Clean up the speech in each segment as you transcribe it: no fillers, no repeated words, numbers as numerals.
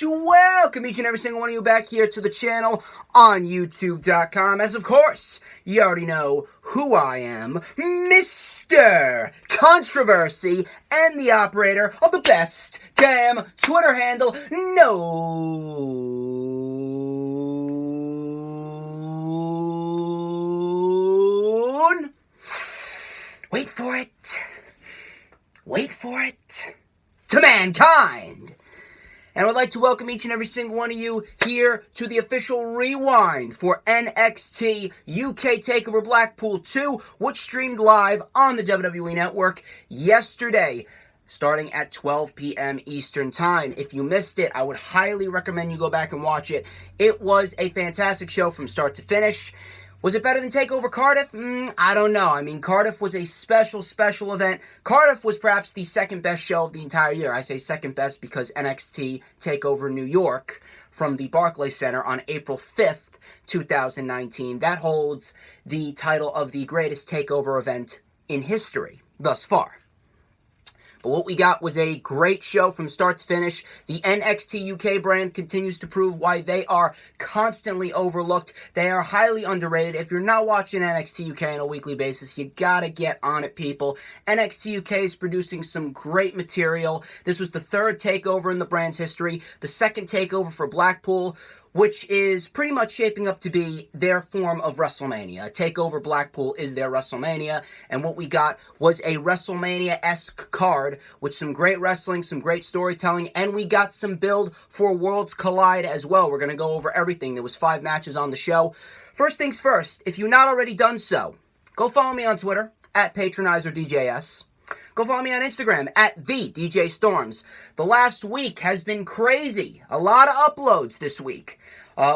welcome each and every single one of you back here to the channel on YouTube.com. As of course, you already know who I am, Mr. Controversy, and the operator of the best damn Twitter handle known. Wait for it, to mankind. And I would like to welcome each and every single one of you here to the official rewind for NXT UK TakeOver Blackpool 2, which streamed live on the WWE Network yesterday, starting at 12 p.m. Eastern Time. If you missed it, I would highly recommend you go back and watch it. It was a fantastic show from start to finish. Was it better than TakeOver Cardiff? I don't know. I mean, Cardiff was a special event. Cardiff was perhaps the second best show of the entire year. I say second best because NXT TakeOver New York from the Barclays Center on April 5th, 2019. That holds the title of the greatest TakeOver event in history thus far. But what we got was a great show from start to finish. The NXT UK brand continues to prove why they are constantly overlooked. They are highly underrated. If you're not watching NXT UK on a weekly basis, you gotta get on it, people. NXT UK is producing some great material. This was the third takeover in the brand's history, the second takeover for Blackpool, which is pretty much shaping up to be their form of WrestleMania. TakeOver Blackpool is their WrestleMania, and what we got was a WrestleMania-esque card with some great wrestling, some great storytelling, and we got some build for Worlds Collide as well. We're going to go over everything. There was 5 matches on the show. First things first, if you've not already done so, go follow me on Twitter, @PatronizersDJS. Go follow me on Instagram, @TheDJStorms. The last week has been crazy. A lot of uploads this week.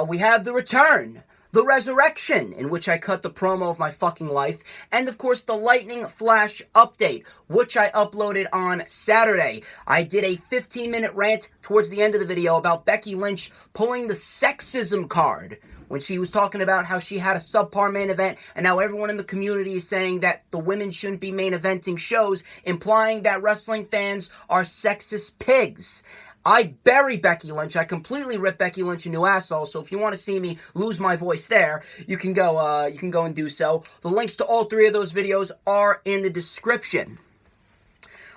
We have the return, the resurrection, in which I cut the promo of my fucking life, and of course the Lightning Flash update, which I uploaded on Saturday. I did a 15-minute rant towards the end of the video about Becky Lynch pulling the sexism card when she was talking about how she had a subpar main event, and now everyone in the community is saying that the women shouldn't be main eventing shows, implying that wrestling fans are sexist pigs. I bury Becky Lynch. I completely rip Becky Lynch a new asshole. So if you want to see me lose my voice there, you can go and do so. The links to all 3 of those videos are in the description.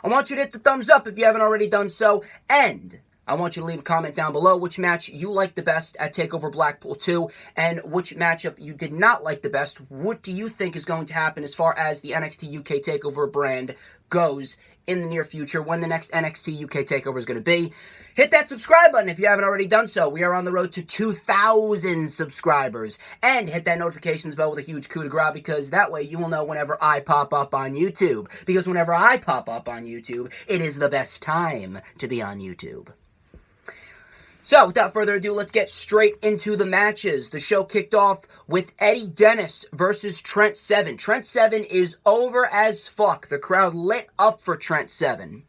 I want you to hit the thumbs up if you haven't already done so, and I want you to leave a comment down below which match you liked the best at TakeOver Blackpool 2 and which matchup you did not like the best. What do you think is going to happen as far as the NXT UK TakeOver brand goes in the near future, when the next NXT UK TakeOver is going to be? Hit that subscribe button if you haven't already done so. We are on the road to 2,000 subscribers. And hit that notifications bell with a huge coup de grace, because that way you will know whenever I pop up on YouTube. Because whenever I pop up on YouTube, it is the best time to be on YouTube. So, without further ado, let's get straight into the matches. The show kicked off with Eddie Dennis versus Trent Seven. Trent Seven is over as fuck. The crowd lit up for Trent Seven.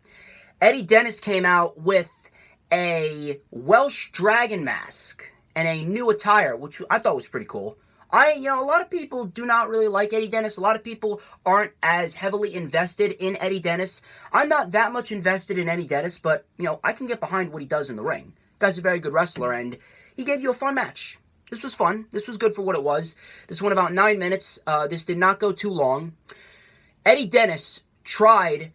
Eddie Dennis came out with a Welsh dragon mask and a new attire, which I thought was pretty cool. A lot of people do not really like Eddie Dennis. A lot of people aren't as heavily invested in Eddie Dennis. I'm not that much invested in Eddie Dennis, but, I can get behind what he does in the ring. Guy's a very good wrestler, and he gave you a fun match. This was fun. This was good for what it was. This went about 9 minutes. This did not go too long. Eddie Dennis tried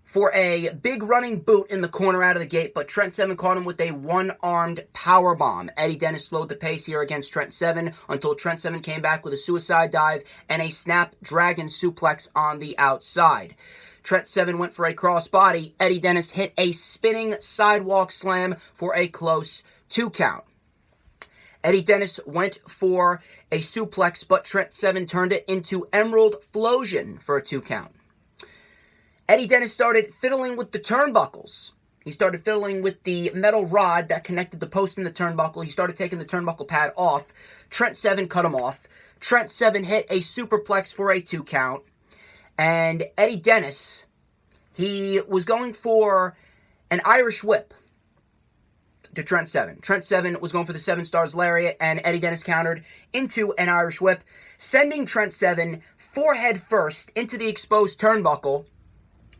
for a big running boot in the corner out of the gate, but Trent Seven caught him with a one-armed powerbomb. Eddie Dennis slowed the pace here against Trent Seven until Trent Seven came back with a suicide dive and a snap dragon suplex on the outside. Trent Seven went for a crossbody. Eddie Dennis hit a spinning sidewalk slam for a close 2 count. Eddie Dennis went for a suplex, but Trent Seven turned it into Emerald Flosion for a 2 count. Eddie Dennis started fiddling with the turnbuckles. He started fiddling with the metal rod that connected the post and the turnbuckle. He started taking the turnbuckle pad off. Trent Seven cut him off. Trent Seven hit a superplex for a 2 count. And Eddie Dennis, he was going for an Irish whip to Trent Seven. Trent Seven was going for the 7 Stars Lariat, and Eddie Dennis countered into an Irish whip, sending Trent Seven forehead first into the exposed turnbuckle.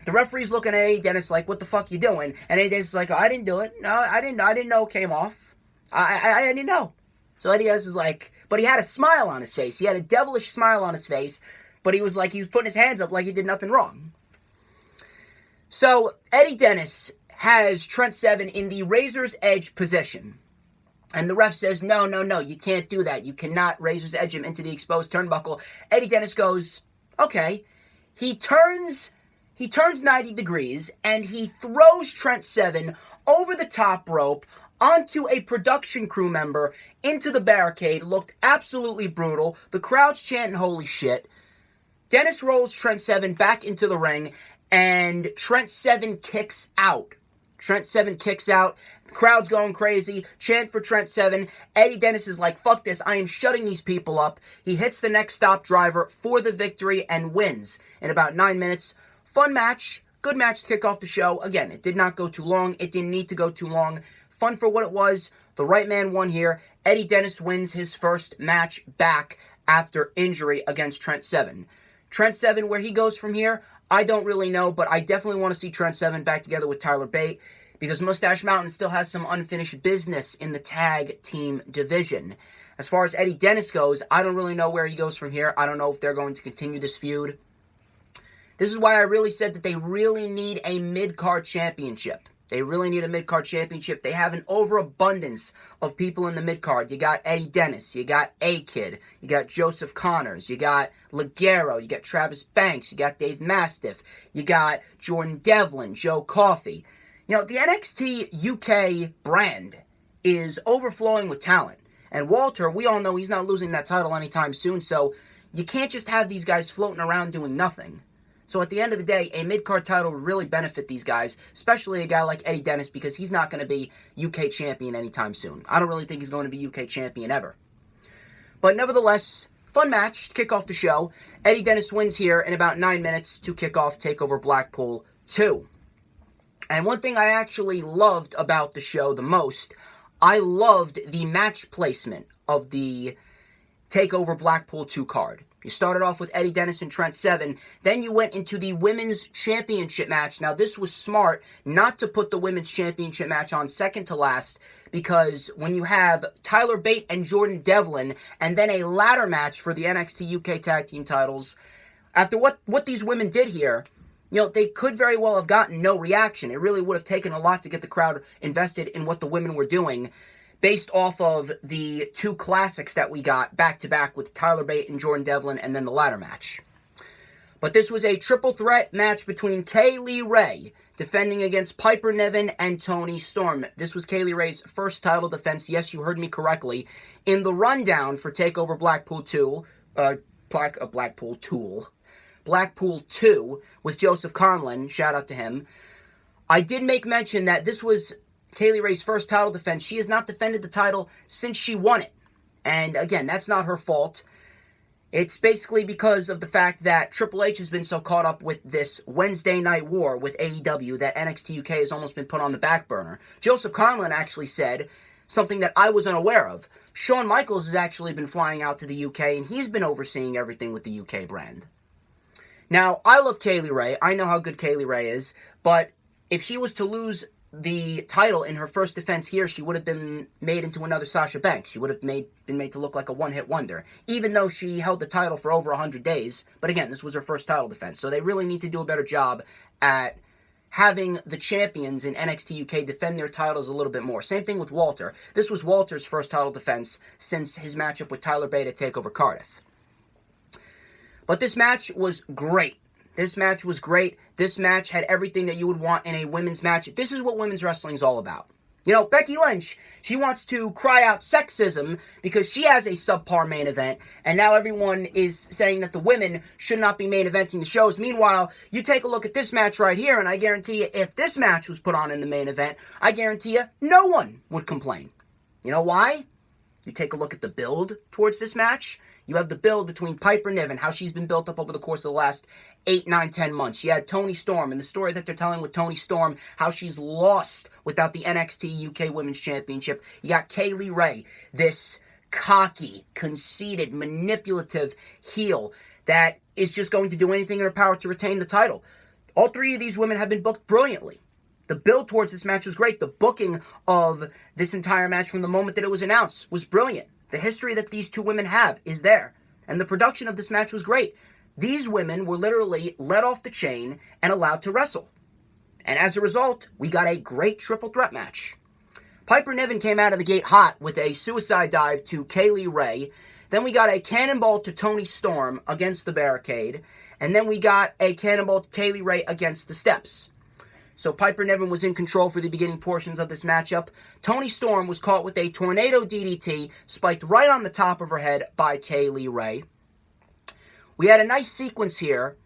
The referee's looking at Eddie Dennis like, what the fuck you doing? And Eddie Dennis is like, oh, I didn't do it. No, I didn't know it came off. I didn't know. So Eddie Dennis is like, but he had a smile on his face. He had a devilish smile on his face, but he was putting his hands up like he did nothing wrong. So Eddie Dennis has Trent Seven in the Razor's Edge position. And the ref says, no, you can't do that. You cannot Razor's Edge him into the exposed turnbuckle. Eddie Dennis goes, okay. He turns 90 degrees, and he throws Trent Seven over the top rope onto a production crew member into the barricade. Looked absolutely brutal. The crowd's chanting, holy shit. Dennis rolls Trent Seven back into the ring, and Trent Seven kicks out. The crowd's going crazy. Chant for Trent Seven. Eddie Dennis is like, fuck this. I am shutting these people up. He hits the next stop driver for the victory and wins in about 9 minutes. Fun match. Good match to kick off the show. Again, it did not go too long. It didn't need to go too long. Fun for what it was. The right man won here. Eddie Dennis wins his first match back after injury against Trent Seven. Trent Seven, where he goes from here, I don't really know, but I definitely want to see Trent Seven back together with Tyler Bate, because Mustache Mountain still has some unfinished business in the tag team division. As far as Eddie Dennis goes, I don't really know where he goes from here. I don't know if they're going to continue this feud. This is why I really said that they really need a mid-card championship. They really need a mid-card championship. They have an overabundance of people in the mid-card. You got Eddie Dennis. You got A-Kid. You got Joseph Connors. You got Ligero. You got Travis Banks. You got Dave Mastiff. You got Jordan Devlin, Joe Coffey. You know, the NXT UK brand is overflowing with talent. And Walter, we all know he's not losing that title anytime soon, so you can't just have these guys floating around doing nothing. So at the end of the day, a mid-card title would really benefit these guys, especially a guy like Eddie Dennis, because he's not going to be UK champion anytime soon. I don't really think he's going to be UK champion ever. But nevertheless, fun match to kick off the show. Eddie Dennis wins here in about 9 minutes to kick off TakeOver Blackpool 2. And one thing I actually loved about the show the most, I loved the match placement of the TakeOver Blackpool 2 card. You started off with Eddie Dennis and Trent Seven. Then you went into the Women's Championship match. Now, this was smart not to put the Women's Championship match on second to last, because when you have Tyler Bate and Jordan Devlin, and then a ladder match for the NXT UK Tag Team titles, after what these women did here, you know, they could very well have gotten no reaction. It really would have taken a lot to get the crowd invested in what the women were doing, based off of the two classics that we got back-to-back with Tyler Bate and Jordan Devlin, and then the ladder match. But this was a triple threat match between Kaylee Ray defending against Piper Niven and Toni Storm. This was Kaylee Ray's first title defense. Yes, you heard me correctly. In the rundown for TakeOver Blackpool 2, Blackpool 2 with Joseph Conlon, shout out to him, I did make mention that this was Kaylee Ray's first title defense. She has not defended the title since she won it. And again, that's not her fault. It's basically because of the fact that Triple H has been so caught up with this Wednesday night war with AEW that NXT UK has almost been put on the back burner. Joseph Conlon actually said something that I was unaware of. Shawn Michaels has actually been flying out to the UK, and he's been overseeing everything with the UK brand. Now, I love Kaylee Ray. I know how good Kaylee Ray is, but if she was to lose the title in her first defense here, she would have been made into another Sasha Banks. She would have been made to look like a one-hit wonder, even though she held the title for over 100 days. But again, this was her first title defense, so they really need to do a better job at having the champions in NXT UK defend their titles a little bit more. Same thing with Walter. This was Walter's first title defense since his matchup with Tyler Bate at TakeOver Cardiff. But this match was great. This match was great. This match had everything that you would want in a women's match. This is what women's wrestling is all about. You know, Becky Lynch, she wants to cry out sexism because she has a subpar main event, and now everyone is saying that the women should not be main eventing the shows. Meanwhile, you take a look at this match right here, and I guarantee you, if this match was put on in the main event, I guarantee you, no one would complain. You know why? You take a look at the build towards this match. You have the build between Piper Niven, how she's been built up over the course of the last 8, 9, 10 months. You had Toni Storm, and the story that they're telling with Toni Storm, how she's lost without the NXT UK Women's Championship. You got Kaylee Ray, this cocky, conceited, manipulative heel that is just going to do anything in her power to retain the title. All three of these women have been booked brilliantly. The build towards this match was great. The booking of this entire match from the moment that it was announced was brilliant. The history that these two women have is there. And the production of this match was great. These women were literally let off the chain and allowed to wrestle. And as a result, we got a great triple threat match. Piper Niven came out of the gate hot with a suicide dive to Kaylee Ray. Then we got a cannonball to Toni Storm against the barricade. And then we got a cannonball to Kaylee Ray against the steps. So Piper Niven was in control for the beginning portions of this matchup. Toni Storm was caught with a tornado DDT spiked right on the top of her head by Kaylee Ray. We had a nice sequence here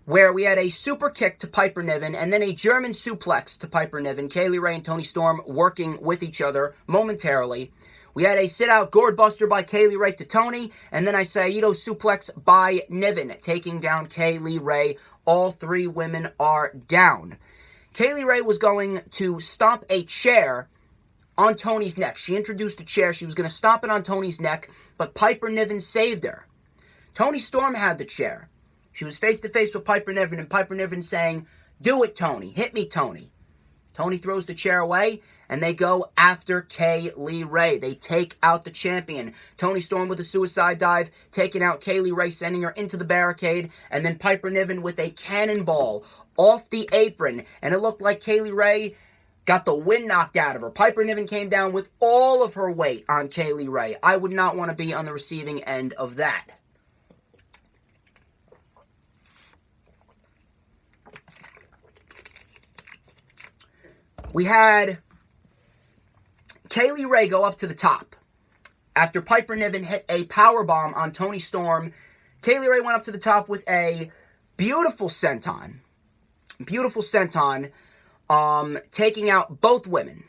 where we had a super kick to Piper Niven and then a German suplex to Piper Niven. Kaylee Ray and Toni Storm working with each other momentarily. We had a sit-out gourd buster by Kaylee Ray to Toni, and then a Saito suplex by Niven, taking down Kaylee Ray. All three women are down. Kaylee Ray was going to stomp a chair on Toni's neck. She introduced a chair. She was going to stomp it on Toni's neck, but Piper Niven saved her. Toni Storm had the chair. She was face-to-face with Piper Niven, and Piper Niven saying, "Do it, Toni. Hit me, Toni." Toni throws the chair away, and they go after Kaylee Ray. They take out the champion. Toni Storm with a suicide dive, taking out Kaylee Ray, sending her into the barricade, and then Piper Niven with a cannonball off the apron, and it looked like Kaylee Ray got the wind knocked out of her. Piper Niven came down with all of her weight on Kaylee Ray. I would not want to be on the receiving end of that. We had Kaylee Ray go up to the top. After Piper Niven hit a powerbomb on Toni Storm, Kaylee Ray went up to the top with a beautiful senton. Taking out both women.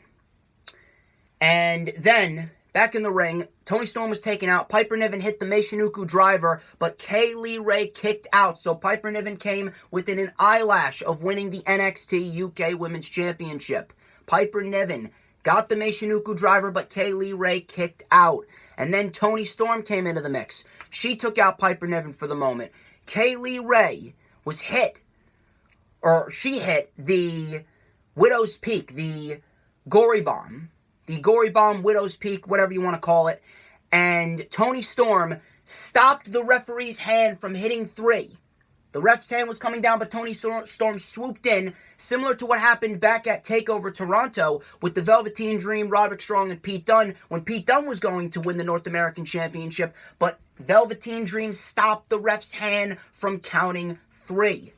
And then, back in the ring, Toni Storm was taken out. Piper Niven hit the Meishinuku driver, but Kaylee Ray kicked out. So Piper Niven came within an eyelash of winning the NXT UK Women's Championship. Piper Niven got the Meishinuku driver, but Kaylee Ray kicked out. And then Toni Storm came into the mix. She took out Piper Niven for the moment. Kaylee Ray was hit, or she hit the Widow's Peak, the Gory Bomb. The Gory Bomb, Widow's Peak, whatever you want to call it. And Toni Storm stopped the referee's hand from hitting 3. The ref's hand was coming down, but Toni Storm swooped in, similar to what happened back at TakeOver Toronto with the Velveteen Dream, Roderick Strong, and Pete Dunne, when Pete Dunne was going to win the North American Championship, but Velveteen Dream stopped the ref's hand from counting 3.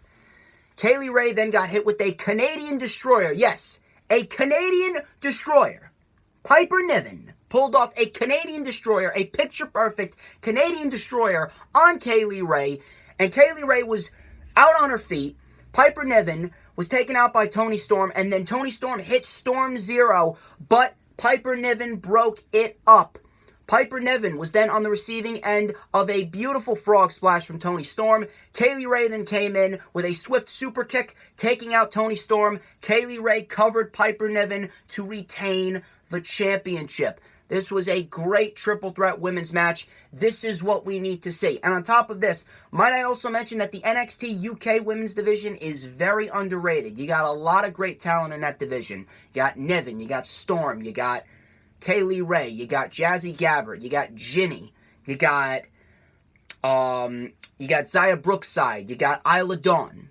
Kaylee Ray then got hit with a Canadian Destroyer. Yes, a Canadian Destroyer. Piper Niven pulled off a Canadian Destroyer, a picture-perfect Canadian Destroyer on Kaylee Ray, and Kaylee Ray was out on her feet. Piper Niven was taken out by Toni Storm, and then Toni Storm hit Storm Zero, but Piper Niven broke it up. Piper Niven was then on the receiving end of a beautiful frog splash from Toni Storm. Kaylee Ray then came in with a swift super kick, taking out Toni Storm. Kaylee Ray covered Piper Niven to retain the championship. This was a great triple threat women's match. This is what we need to see. And on top of this, might I also mention that the NXT UK women's division is very underrated. You got a lot of great talent in that division. You got Niven, you got Storm, you got Kaylee Ray, you got Jazzy Gabbard, you got Ginny, you got Zaya Brookside, you got Isla Dawn.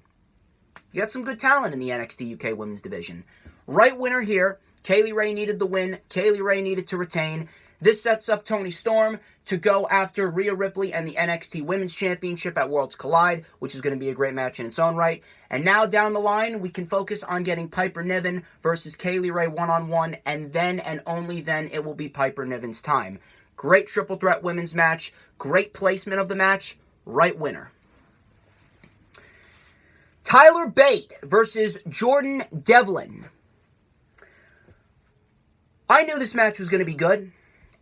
You got some good talent in the NXT UK women's division. Right winner here. Kaylee Ray needed the win. Kaylee Ray needed to retain. This sets up Toni Storm to go after Rhea Ripley and the NXT Women's Championship at Worlds Collide, which is going to be a great match in its own right. And now down the line, we can focus on getting Piper Niven versus Kaylee Ray one-on-one, and then and only then it will be Piper Niven's time. Great triple threat women's match. Great placement of the match. Right winner. Tyler Bate versus Jordan Devlin. I knew this match was going to be good.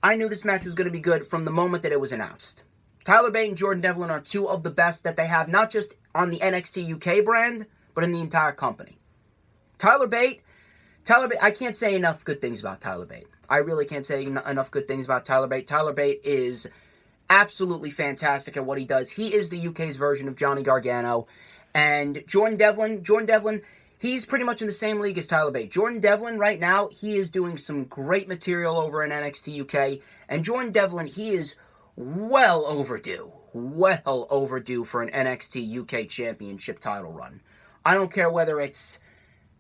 I knew this match was going to be good from the moment that it was announced. Tyler Bate and Jordan Devlin are two of the best that they have, not just on the NXT UK brand, but in the entire company. Tyler Bate, I can't say enough good things about Tyler Bate. I really can't say enough good things about Tyler Bate. Tyler Bate is absolutely fantastic at what he does. He is the UK's version of Johnny Gargano. And Jordan Devlin, he's pretty much in the same league as Tyler Bate. Jordan Devlin, right now, he is doing some great material over in NXT UK. And Jordan Devlin, he is well overdue for an NXT UK Championship title run. I don't care whether it's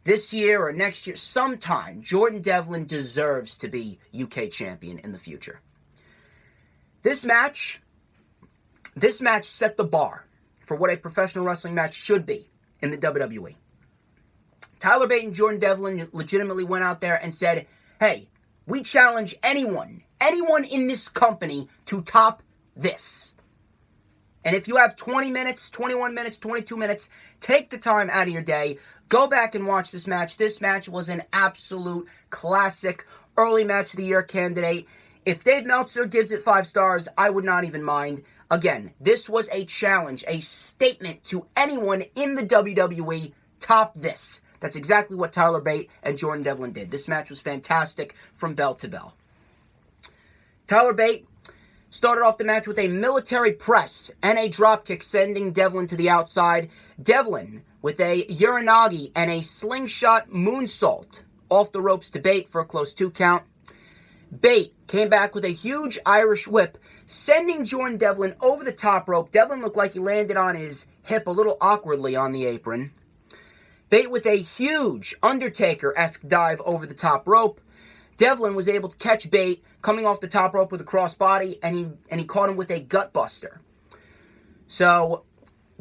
this year or next year, sometime, Jordan Devlin deserves to be UK champion in the future. This match set the bar for what a professional wrestling match should be in the WWE. Tyler Bate and Jordan Devlin legitimately went out there and said, hey, we challenge anyone in this company to top this. And if you have 20 minutes, 21 minutes, 22 minutes, take the time out of your day, go back and watch this match. This match was an absolute classic early match of the year candidate. If Dave Meltzer gives it 5 stars, I would not even mind. Again, this was a challenge, a statement to anyone in the WWE, top this. That's exactly what Tyler Bate and Jordan Devlin did. This match was fantastic from bell to bell. Tyler Bate started off the match with a military press and a dropkick, sending Devlin to the outside. Devlin with a Uranagi and a slingshot moonsault off the ropes to Bate for a close 2 count. Bate came back with a huge Irish whip, sending Jordan Devlin over the top rope. Devlin looked like he landed on his hip a little awkwardly on the apron. Bate with a huge Undertaker-esque dive over the top rope. Devlin was able to catch Bate coming off the top rope with a crossbody, and he caught him with a gutbuster. So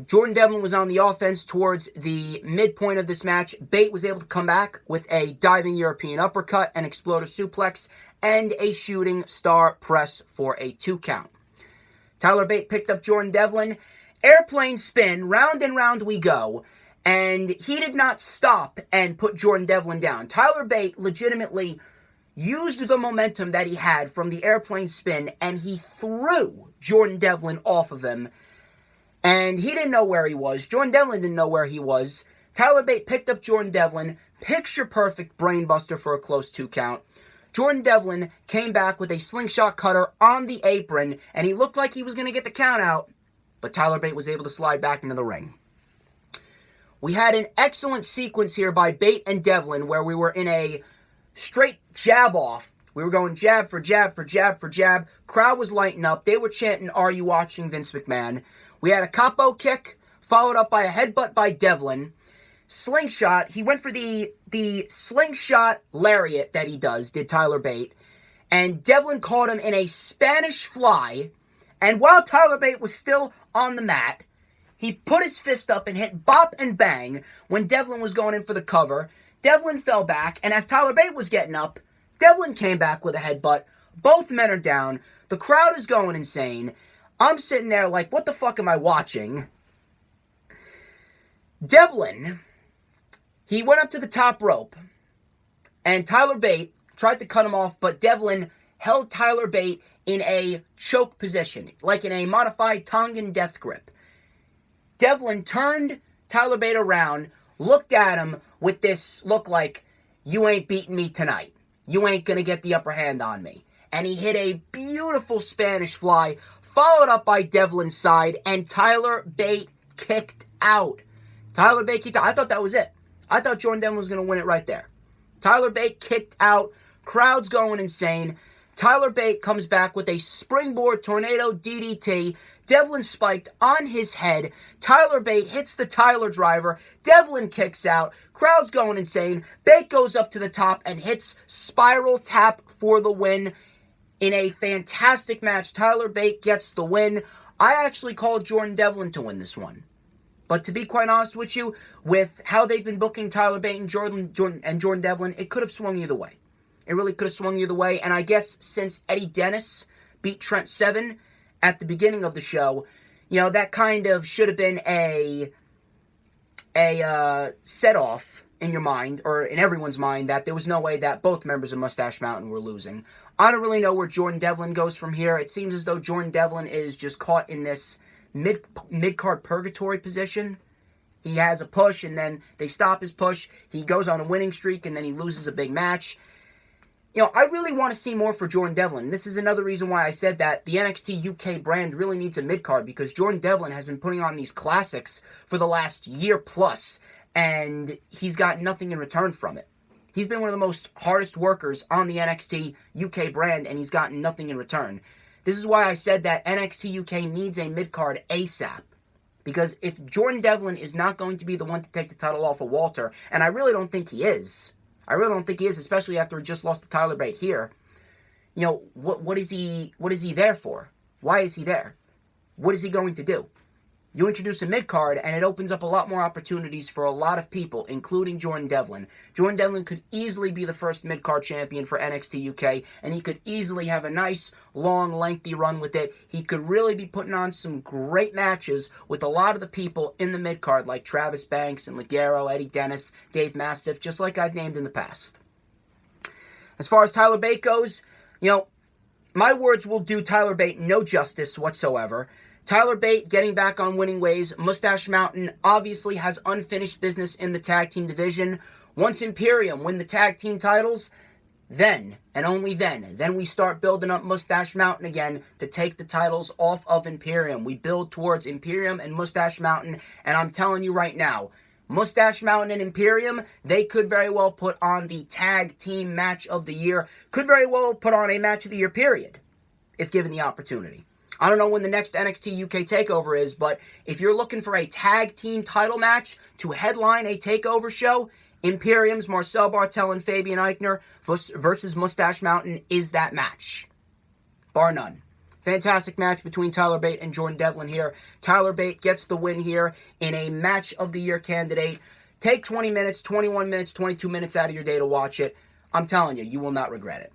Jordan Devlin was on the offense towards the midpoint of this match. Bate was able to come back with a diving European uppercut, an exploder suplex, and a shooting star press for a 2 count. Tyler Bate picked up Jordan Devlin. Airplane spin, round and round we go. And he did not stop and put Jordan Devlin down. Tyler Bate legitimately used the momentum that he had from the airplane spin, and he threw Jordan Devlin off of him. And he didn't know where he was. Jordan Devlin didn't know where he was. Tyler Bate picked up Jordan Devlin. Picture-perfect brainbuster for a close 2 count. Jordan Devlin came back with a slingshot cutter on the apron, and he looked like he was going to get the count out, but Tyler Bate was able to slide back into the ring. We had an excellent sequence here by Bate and Devlin where we were in a straight jab off. We were going jab for jab for jab for jab. Crowd was lighting up. They were chanting, "Are you watching Vince McMahon?" We had a capo kick followed up by a headbutt by Devlin. Slingshot. He went for the slingshot lariat that he did Tyler Bate. And Devlin caught him in a Spanish fly. And while Tyler Bate was still on the mat, he put his fist up and hit bop and bang when Devlin was going in for the cover. Devlin fell back, and as Tyler Bate was getting up, Devlin came back with a headbutt. Both men are down. The crowd is going insane. I'm sitting there like, what the fuck am I watching? Devlin, he went up to the top rope, and Tyler Bate tried to cut him off, but Devlin held Tyler Bate in a choke position, like in a modified Tongan death grip. Devlin turned Tyler Bate around, looked at him with this look like, you ain't beating me tonight. You ain't going to get the upper hand on me. And he hit a beautiful Spanish fly, followed up by Devlin's side, and Tyler Bate kicked out. Tyler Bate kicked out. I thought that was it. I thought Jordan Devlin was going to win it right there. Tyler Bate kicked out. Crowd's going insane. Tyler Bate comes back with a springboard tornado DDT. Devlin spiked on his head. Tyler Bate hits the Tyler driver. Devlin kicks out. Crowd's going insane. Bate goes up to the top and hits spiral tap for the win. In a fantastic match, Tyler Bate gets the win. I actually called Jordan Devlin to win this one. But to be quite honest with you, with how they've been booking Tyler Bate and Jordan Devlin, it could have swung either way. It really could have swung either way. And I guess since Eddie Dennis beat Trent Seven at the beginning of the show, you know, that kind of should have been a set-off in your mind, or in everyone's mind, that there was no way that both members of Mustache Mountain were losing. I don't really know where Jordan Devlin goes from here. It seems as though Jordan Devlin is just caught in this mid-card purgatory position. He has a push, and then they stop his push. He goes on a winning streak, and then he loses a big match. I really want to see more for Jordan Devlin. This is another reason why I said that the NXT UK brand really needs a mid-card, because Jordan Devlin has been putting on these classics for the last year plus, and he's got nothing in return from it. He's been one of the most hardest workers on the NXT UK brand, and he's gotten nothing in return. This is why I said that NXT UK needs a mid-card ASAP. Because if Jordan Devlin is not going to be the one to take the title off of Walter, and I really don't think he is, especially after he just lost to Tyler Bate here. What is he there for? Why is he there? What is he going to do? You introduce a mid-card, and it opens up a lot more opportunities for a lot of people, including Jordan Devlin. Jordan Devlin could easily be the first mid-card champion for NXT UK, and he could easily have a nice, long, lengthy run with it. He could really be putting on some great matches with a lot of the people in the mid-card, like Travis Banks and Ligero, Eddie Dennis, Dave Mastiff, just like I've named in the past. As far as Tyler Bate goes, my words will do Tyler Bate no justice whatsoever. Tyler Bate getting back on winning ways. Mustache Mountain obviously has unfinished business in the tag team division. Once Imperium win the tag team titles, then, and only then we start building up Mustache Mountain again to take the titles off of Imperium. We build towards Imperium and Mustache Mountain, and I'm telling you right now, Mustache Mountain and Imperium, they could very well put on the tag team match of the year, could very well put on a match of the year, period, if given the opportunity. I don't know when the next NXT UK TakeOver is, but if you're looking for a tag team title match to headline a TakeOver show, Imperium's Marcel Bartel and Fabian Eichner versus Mustache Mountain is that match. Bar none. Fantastic match between Tyler Bate and Jordan Devlin here. Tyler Bate gets the win here in a match of the year candidate. Take 20 minutes, 21 minutes, 22 minutes out of your day to watch it. I'm telling you, you will not regret it.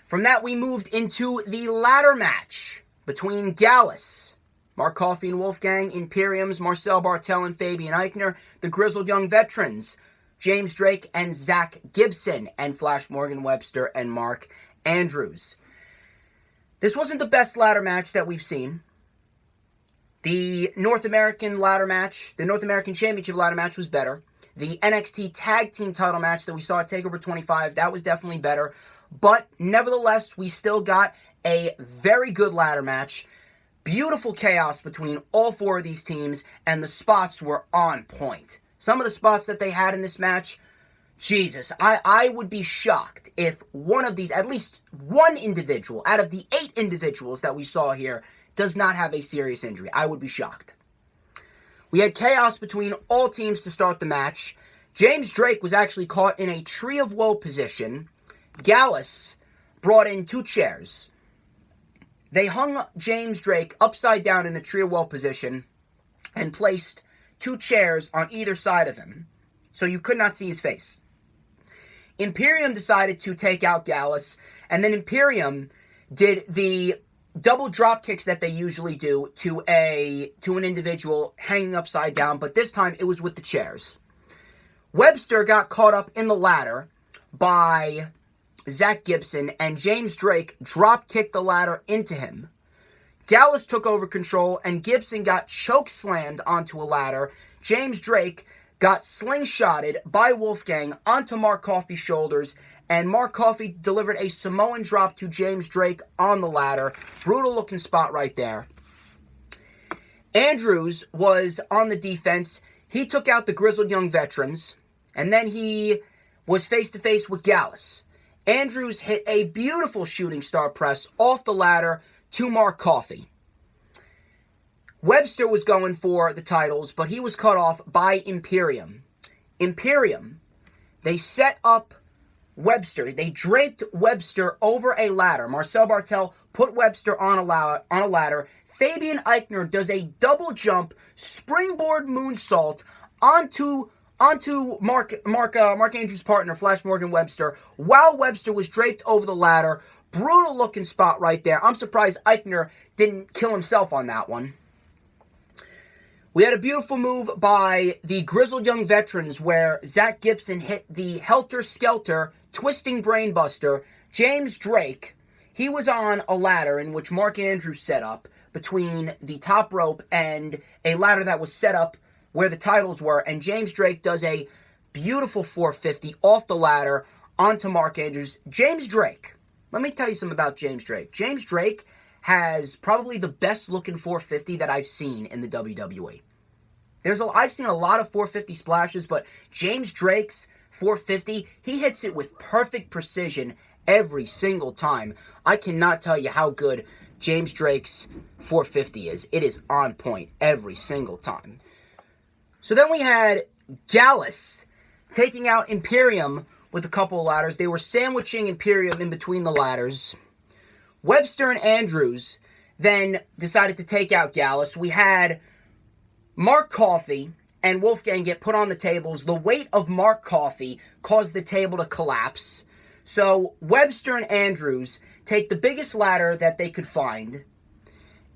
From that, we moved into the ladder match between Gallus, Mark Coffey and Wolfgang, Imperium's Marcel Bartel and Fabian Eichner, the Grizzled Young Veterans, James Drake and Zach Gibson, and Flash Morgan Webster and Mark Andrews. This wasn't the best ladder match that we've seen. The North American ladder match, the North American Championship ladder match was better. The NXT Tag Team title match that we saw at TakeOver 25, that was definitely better. But nevertheless, we still got a very good ladder match. Beautiful chaos between all four of these teams, and the spots were on point. Some of the spots that they had in this match, Jesus, I would be shocked if one of these, at least one individual out of the 8 individuals that we saw here, does not have a serious injury. I would be shocked. We had chaos between all teams to start the match. James Drake was actually caught in a Tree of Woe position. Gallus brought in 2 chairs. They hung James Drake upside down in the Tree of Woe position and placed 2 chairs on either side of him, so you could not see his face. Imperium decided to take out Gallus, and then Imperium did the double drop kicks that they usually do to an individual hanging upside down, but this time it was with the chairs. Webster got caught up in the ladder by Zach Gibson, and James Drake drop-kicked the ladder into him. Gallus took over control, and Gibson got choke-slammed onto a ladder. James Drake got slingshotted by Wolfgang onto Mark Coffey's shoulders, and Mark Coffey delivered a Samoan drop to James Drake on the ladder. Brutal-looking spot right there. Andrews was on the defense. He took out the Grizzled Young Veterans, and then he was face-to-face with Gallus. Andrews hit a beautiful shooting star press off the ladder to Mark Coffey. Webster was going for the titles, but he was cut off by Imperium. Imperium, they set up Webster. They draped Webster over a ladder. Marcel Bartel put Webster on a ladder. Fabian Eichner does a double jump springboard moonsault onto Mark Andrews' partner, Flash Morgan Webster, while Webster was draped over the ladder. Brutal looking spot right there. I'm surprised Eichner didn't kill himself on that one. We had a beautiful move by the Grizzled Young Veterans where Zach Gibson hit the Helter Skelter twisting brainbuster. James Drake, he was on a ladder in which Mark Andrews set up, between the top rope and a ladder that was set up where the titles were, and James Drake does a beautiful 450 off the ladder onto Mark Andrews. James Drake, let me tell you something about James Drake. James Drake has probably the best looking 450 that I've seen in the WWE. I've seen a lot of 450 splashes, but James Drake's 450, he hits it with perfect precision every single time. I cannot tell you how good James Drake's 450 is. It is on point every single time. So then we had Gallus taking out Imperium with a couple of ladders. They were sandwiching Imperium in between the ladders. Webster and Andrews then decided to take out Gallus. We had Mark Coffey and Wolfgang get put on the tables. The weight of Mark Coffey caused the table to collapse. So Webster and Andrews take the biggest ladder that they could find,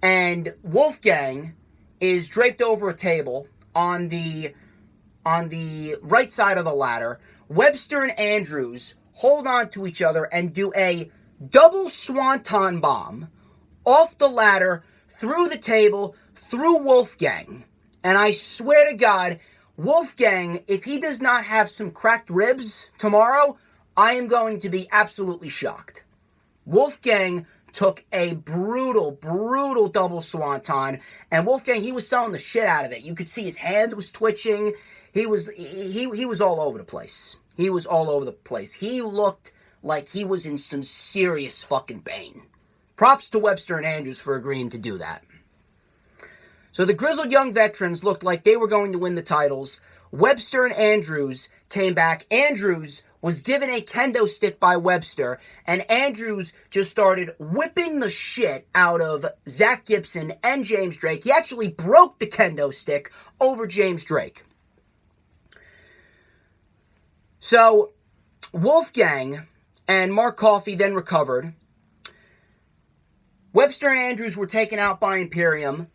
and Wolfgang is draped over a table on the right side of the ladder. Webster and Andrews hold on to each other and do a double swanton bomb off the ladder, through the table, through Wolfgang. And I swear to God, Wolfgang, if he does not have some cracked ribs tomorrow, I am going to be absolutely shocked. Wolfgang took a brutal double swanton, and Wolfgang, he was selling the shit out of it. You could see his hand was twitching. He was all over the place. He was all over the place. He looked like he was in some serious fucking pain. Props to Webster and Andrews for agreeing to do that. So the grizzled young veterans looked like they were going to win the titles. Webster and Andrews came back. Andrews was given a kendo stick by Webster, and Andrews just started whipping the shit out of Zach Gibson and James Drake. He actually broke the kendo stick over James Drake. So Wolfgang and Mark Coffey then recovered. Webster and Andrews were taken out by Imperium.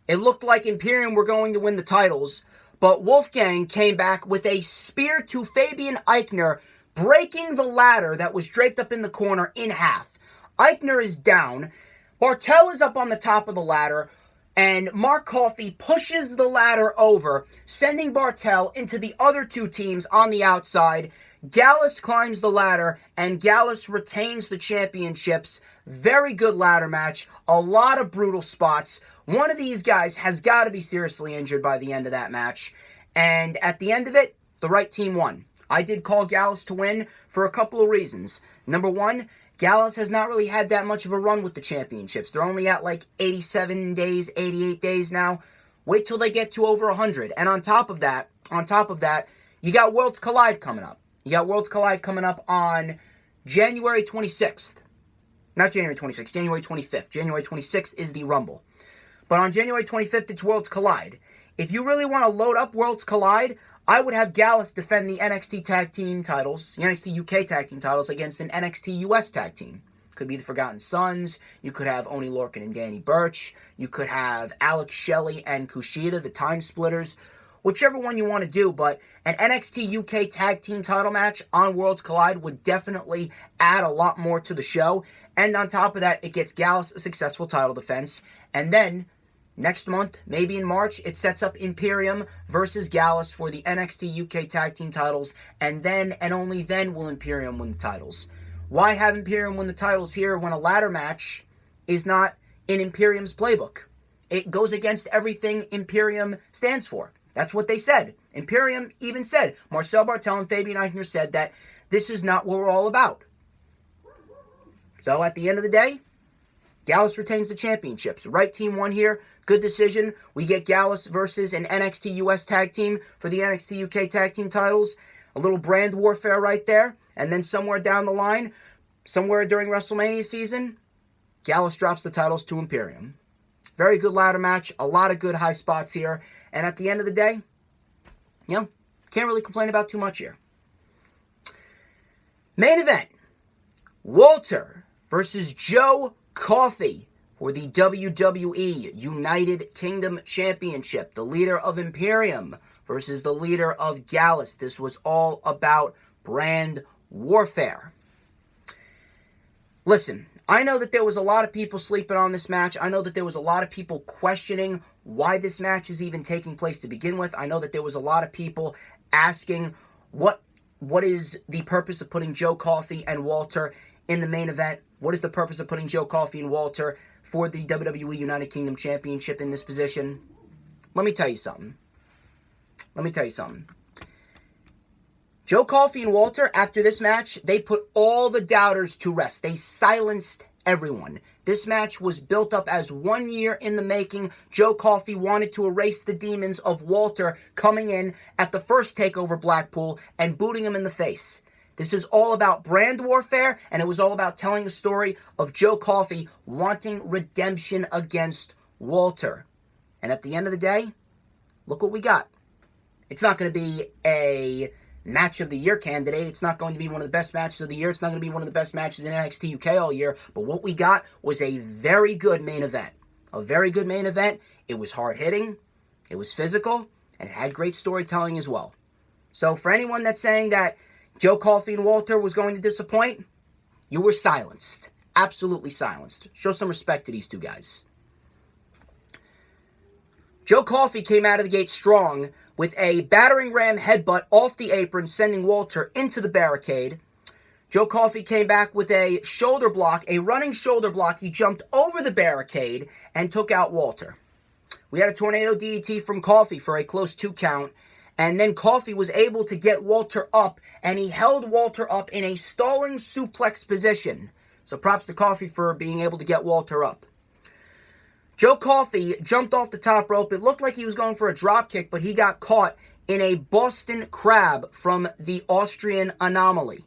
It looked like Imperium were going to win the titles, but Wolfgang came back with a spear to Fabian Eichner, breaking the ladder that was draped up in the corner in half. Eichner is down. Bartel is up on the top of the ladder, and Mark Coffey pushes the ladder over, sending Bartel into the other two teams on the outside. Gallus climbs the ladder, and Gallus retains the championships. Very good ladder match. A lot of brutal spots. One of these guys has got to be seriously injured by the end of that match. And at the end of it, the right team won. I did call Gallus to win for a couple of reasons. Number one, Gallus has not really had that much of a run with the championships. They're only at like 87 days, 88 days now. Wait till they get to over 100. And on top of that, you got Worlds Collide coming up. You got Worlds Collide coming up on January 26th. Not January 26th, January 25th. January 26th is the Rumble. But on January 25th, it's Worlds Collide. If you really want to load up Worlds Collide, I would have Gallus defend the NXT Tag Team titles, the NXT UK Tag Team titles, against an NXT US Tag Team. Could be the Forgotten Sons. You could have Oney Lorcan and Danny Burch. You could have Alex Shelley and Kushida, the Time Splitters. Whichever one you want to do, but an NXT UK Tag Team title match on Worlds Collide would definitely add a lot more to the show. And on top of that, it gets Gallus a successful title defense. And then, next month, maybe in March, it sets up Imperium versus Gallus for the NXT UK Tag Team titles. And then, and only then, will Imperium win the titles. Why have Imperium win the titles here when a ladder match is not in Imperium's playbook? It goes against everything Imperium stands for. That's what they said. Imperium even said, Marcel Bartel and Fabian Eichner said that this is not what we're all about. So at the end of the day, Gallus retains the championships. Right team won here. Good decision. We get Gallus versus an NXT US tag team for the NXT UK tag team titles. A little brand warfare right there. And then somewhere down the line, somewhere during WrestleMania season, Gallus drops the titles to Imperium. Very good ladder match. A lot of good high spots here. And at the end of the day, can't really complain about too much here. Main event. Walter versus Joe Coffey for the WWE United Kingdom Championship. The leader of Imperium versus the leader of Gallus. This was all about brand warfare. Listen, I know that there was a lot of people sleeping on this match. I know that there was a lot of people questioning why this match is even taking place to begin with. I know that there was a lot of people asking what is the purpose of putting Joe Coffey and Walter in the main event? What is the purpose of putting Joe Coffey and Walter for the WWE United Kingdom Championship in this position? Let me tell you something. Joe Coffey and Walter, after this match, they put all the doubters to rest. They silenced everyone. This match was built up as 1 year in the making. Joe Coffey wanted to erase the demons of Walter coming in at the first TakeOver Blackpool and booting him in the face. This is all about brand warfare, and it was all about telling the story of Joe Coffey wanting redemption against Walter. And at the end of the day, look what we got. It's not going to be a match of the year candidate. It's not going to be one of the best matches of the year. It's not going to be one of the best matches in NXT UK all year. But what we got was a very good main event. A very good main event. It was hard-hitting. It was physical. And it had great storytelling as well. So for anyone that's saying that Joe Coffey and Walter was going to disappoint, you were silenced. Absolutely silenced. Show some respect to these two guys. Joe Coffey came out of the gate strong with a battering ram headbutt off the apron, sending Walter into the barricade. Joe Coffey came back with a shoulder block, a running shoulder block. He jumped over the barricade and took out Walter. We had a tornado DDT from Coffey for a close 2 count. And then Coffey was able to get Walter up, and he held Walter up in a stalling suplex position. So props to Coffey for being able to get Walter up. Joe Coffey jumped off the top rope. It looked like he was going for a drop kick, but he got caught in a Boston Crab from the Austrian Anomaly.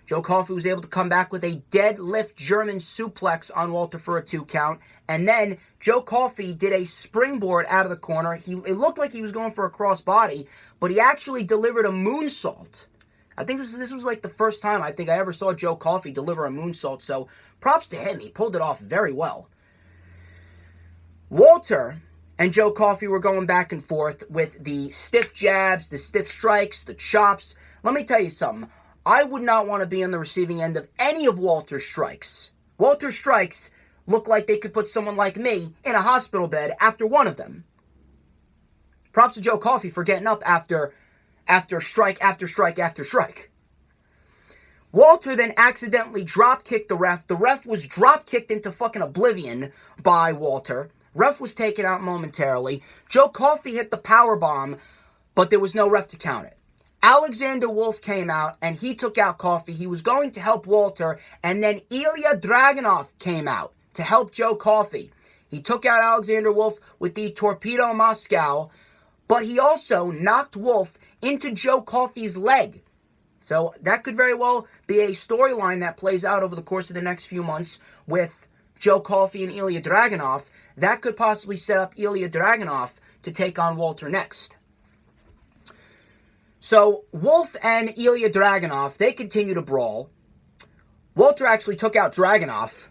Joe Coffey was able to come back with a deadlift German suplex on Walter for a 2 count. And then Joe Coffey did a springboard out of the corner. It looked like he was going for a crossbody, but he actually delivered a moonsault. I think this was like the first time I ever saw Joe Coffey deliver a moonsault. So props to him. He pulled it off very well. Walter and Joe Coffey were going back and forth with the stiff jabs, the stiff strikes, the chops. Let me tell you something. I would not want to be on the receiving end of any of Walter's strikes. Walter's strikes look like they could put someone like me in a hospital bed after one of them. Props to Joe Coffey for getting up after strike after strike after strike. Walter then accidentally drop-kicked the ref. The ref was drop-kicked into fucking oblivion by Walter. Ref was taken out momentarily. Joe Coffey hit the powerbomb, but there was no ref to count it. Alexander Wolf came out, and he took out Coffey. He was going to help Walter, and then Ilya Dragunov came out to help Joe Coffey. He took out Alexander Wolf with the Torpedo Moscow, but he also knocked Wolf into Joe Coffey's leg. So that could very well be a storyline that plays out over the course of the next few months with Joe Coffey and Ilya Dragunov. That could possibly set up Ilya Dragunov to take on Walter next. So Wolf and Ilya Dragunov, they continue to brawl. Walter actually took out Dragunov.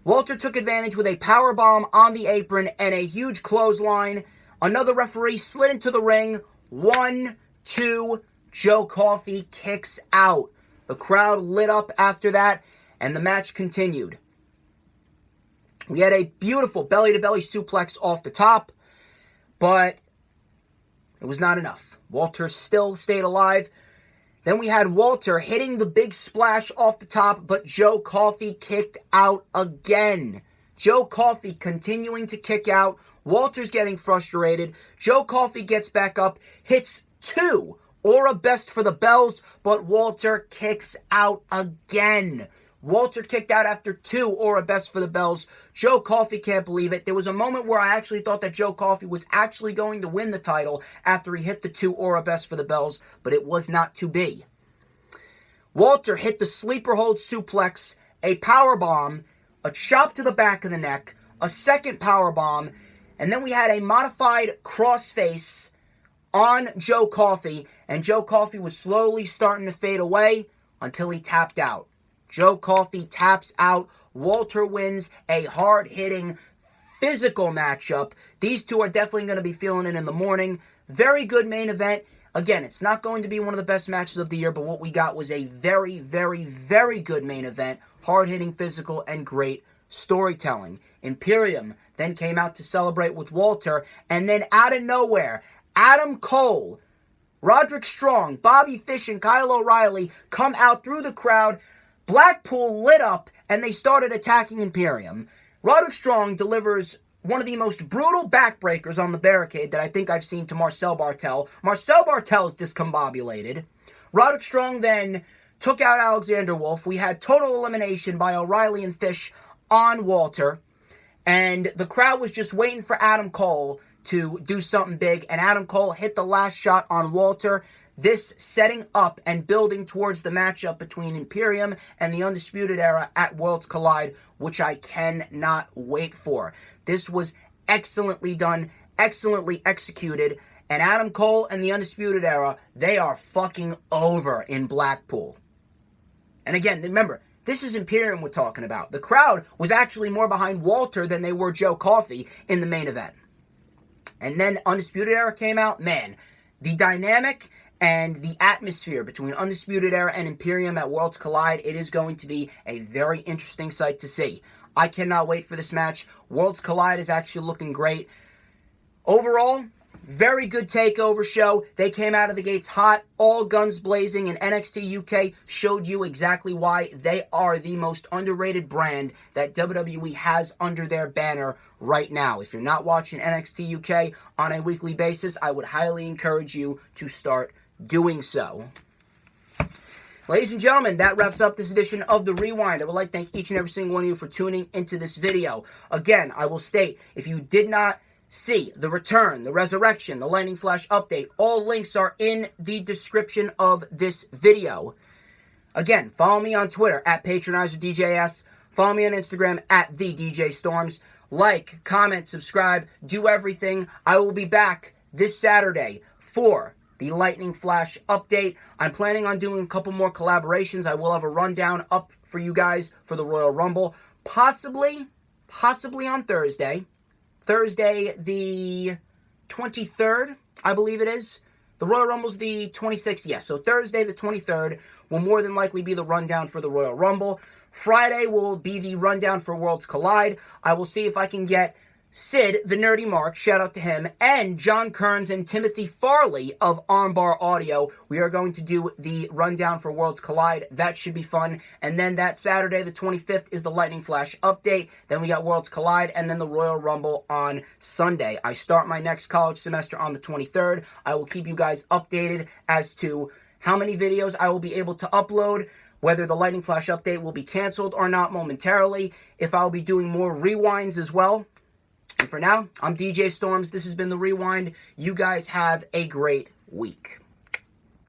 Walter took advantage with a powerbomb on the apron and a huge clothesline. Another referee slid into the ring. 1, 2, Joe Coffey kicks out. The crowd lit up after that, and the match continued. We had a beautiful belly-to-belly suplex off the top, but it was not enough. Walter still stayed alive. Then we had Walter hitting the big splash off the top, but Joe Coffey kicked out again. Joe Coffey continuing to kick out. Walter's getting frustrated. Joe Coffey gets back up, hits 2 Aura Best for the bells, but Walter kicks out again. Walter kicked out after 2 Aura Best for the bells. Joe Coffey can't believe it. There was a moment where I actually thought that Joe Coffey was actually going to win the title after he hit the 2 Aura Best for the bells, but it was not to be. Walter hit the sleeper hold suplex, a powerbomb, a chop to the back of the neck, a second powerbomb, and then we had a modified crossface on Joe Coffey, and Joe Coffey was slowly starting to fade away until he tapped out. Joe Coffey taps out. Walter wins a hard-hitting, physical matchup. These two are definitely going to be feeling it in the morning. Very good main event. Again, it's not going to be one of the best matches of the year, but what we got was a very, very, very good main event. Hard-hitting, physical, and great storytelling. Imperium then came out to celebrate with Walter, and then out of nowhere, Adam Cole, Roderick Strong, Bobby Fish, and Kyle O'Reilly come out through the crowd. Blackpool lit up, and they started attacking Imperium. Roderick Strong delivers one of the most brutal backbreakers on the barricade that I think I've seen to Marcel Bartel. Marcel Bartel is discombobulated. Roderick Strong then took out Alexander Wolf. We had total elimination by O'Reilly and Fish on Walter. And the crowd was just waiting for Adam Cole to do something big. And Adam Cole hit the last shot on Walter. This setting up and building towards the matchup between Imperium and the Undisputed Era at Worlds Collide, which I cannot wait for. This was excellently done, excellently executed, and Adam Cole and the Undisputed Era, they are fucking over in Blackpool. And again, remember, this is Imperium we're talking about. The crowd was actually more behind Walter than they were Joe Coffey in the main event. And then Undisputed Era came out. Man, the dynamic and the atmosphere between Undisputed Era and Imperium at Worlds Collide, it is going to be a very interesting sight to see. I cannot wait for this match. Worlds Collide is actually looking great. Overall, very good TakeOver show. They came out of the gates hot, all guns blazing, and NXT UK showed you exactly why they are the most underrated brand that WWE has under their banner right now. If you're not watching NXT UK on a weekly basis, I would highly encourage you to start doing so. Ladies and gentlemen, that wraps up this edition of The Rewind. I would like to thank each and every single one of you for tuning into this video. Again, I will state, if you did not see the return, the resurrection, the lightning flash update, all links are in the description of this video. Again, follow me on Twitter at PatronizersDJS. Follow me on Instagram at TheDJStorms. Like, comment, subscribe, do everything. I will be back this Saturday for the Lightning Flash update. I'm planning on doing a couple more collaborations. I will have a rundown up for you guys for the Royal Rumble. Possibly on Thursday. Thursday the 23rd, I believe it is. The Royal Rumble's the 26th. Yes, so Thursday the 23rd will more than likely be the rundown for the Royal Rumble. Friday will be the rundown for Worlds Collide. I will see if I can get Sid, the Nerdy Mark, shout out to him, and John Kearns and Timothy Farley of Armbar Audio. We are going to do the rundown for Worlds Collide. That should be fun. And then that Saturday, the 25th, is the Lightning Flash update. Then we got Worlds Collide, and then the Royal Rumble on Sunday. I start my next college semester on the 23rd. I will keep you guys updated as to how many videos I will be able to upload, whether the Lightning Flash update will be canceled or not momentarily, if I'll be doing more rewinds as well. And for now, I'm DJ Storms. This has been The Rewind. You guys have a great week.